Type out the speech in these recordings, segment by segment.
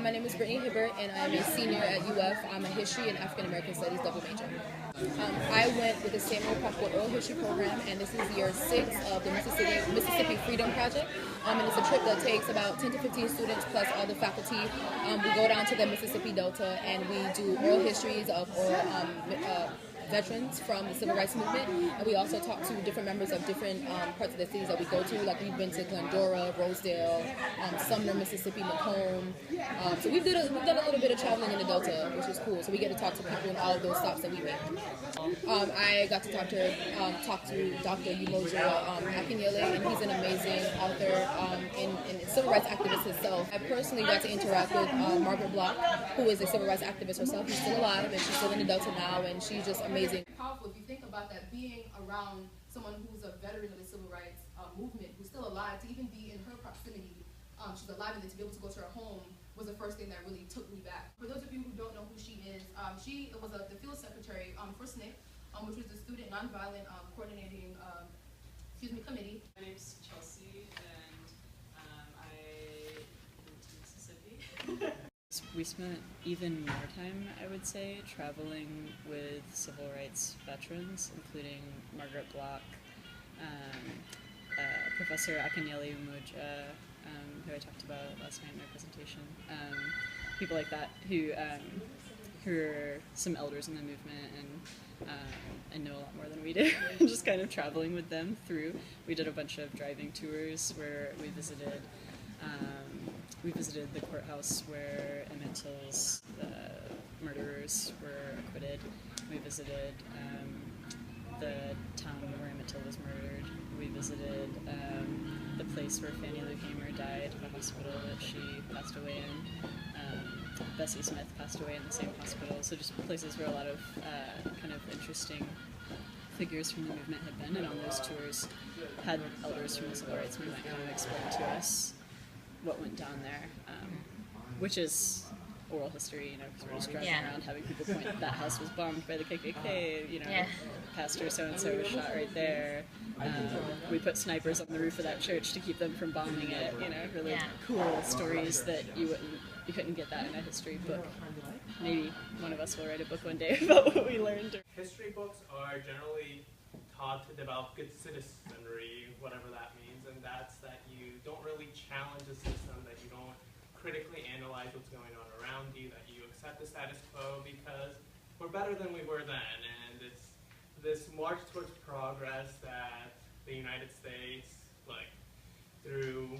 My name is Brittany Hibbert, and I'm a senior at UF. I'm a History and African American Studies double major. I went with the Samuel Proctor Oral History Program, and this is year 6 of the Mississippi Freedom Project. And it's a trip that takes about 10 to 15 students plus all the faculty. We go down to the Mississippi Delta, and we do oral histories of veterans from the Civil Rights Movement, and we also talk to different members of different parts of the cities that we go to. Like we've been to Glendora, Rosedale, Sumner, Mississippi, Macomb. So we've done a little bit of traveling in the Delta, which is cool. So we get to talk to people in all of those stops that we make. I got to talk to Dr. Umoja Akinyele, and he's an amazing author and civil rights activist himself. I personally got to interact with Margaret Block, who is a civil rights activist herself. She's still alive, and she's still in the Delta now, and she's just amazing. Powerful if you think about that, being around someone who's a veteran of the civil rights movement, who's still alive, to even be in her proximity, she's alive, and then to be able to go to her home was the first thing that really took me back. For those of you who don't know who she is, she was the field secretary for SNCC, which was the Student Nonviolent Coordinating Committee. My name's Chelsea, and I moved to Mississippi. We spent even more time, I would say, traveling with civil rights veterans, including Margaret Block, Professor Akinyele Umoja, who I talked about last night in my presentation, people like that who are some elders in the movement and know a lot more than we do. Just kind of traveling with them through. We did a bunch of driving tours where we visited the courthouse where Emmett Till's murderers were acquitted. We visited the town where Emmett Till was murdered. We visited the place where Fannie Lou Hamer died, the hospital that she passed away in. Bessie Smith passed away in the same hospital. So just places where a lot of kind of interesting figures from the movement had been, and on those tours had elders from the civil rights movement kind of explain to us what went down there, which is oral history, because we're just driving around having people point, that house was bombed by the KKK, Pastor so-and-so was shot right there. We put snipers on the roof of that church to keep them from bombing it, really cool stories that you couldn't get that in a history book. Maybe one of us will write a book one day about what we learned. History books are generally taught to develop good citizenry, whatever that means, and that's that you don't really challenge the system, that you don't critically analyze what's going on around you, that you accept the status quo because we're better than we were then, and it's this march towards progress that the United States, through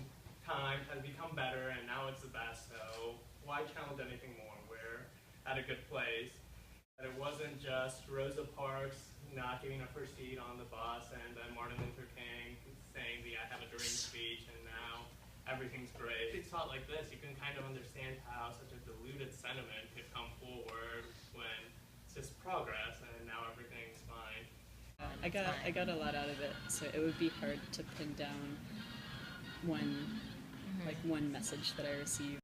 time, has become better, and now it's the best, so why challenge anything more? We're at a good place. That it wasn't just Rosa Parks not giving up her seat on the bus, and then Martin Luther King saying the "I have a dream" speech, and now everything's great. It's taught like this, you can kind of understand how such a diluted sentiment could come forward when it's just progress, and now everything's fine. I got a lot out of it, so it would be hard to pin down one message that I received.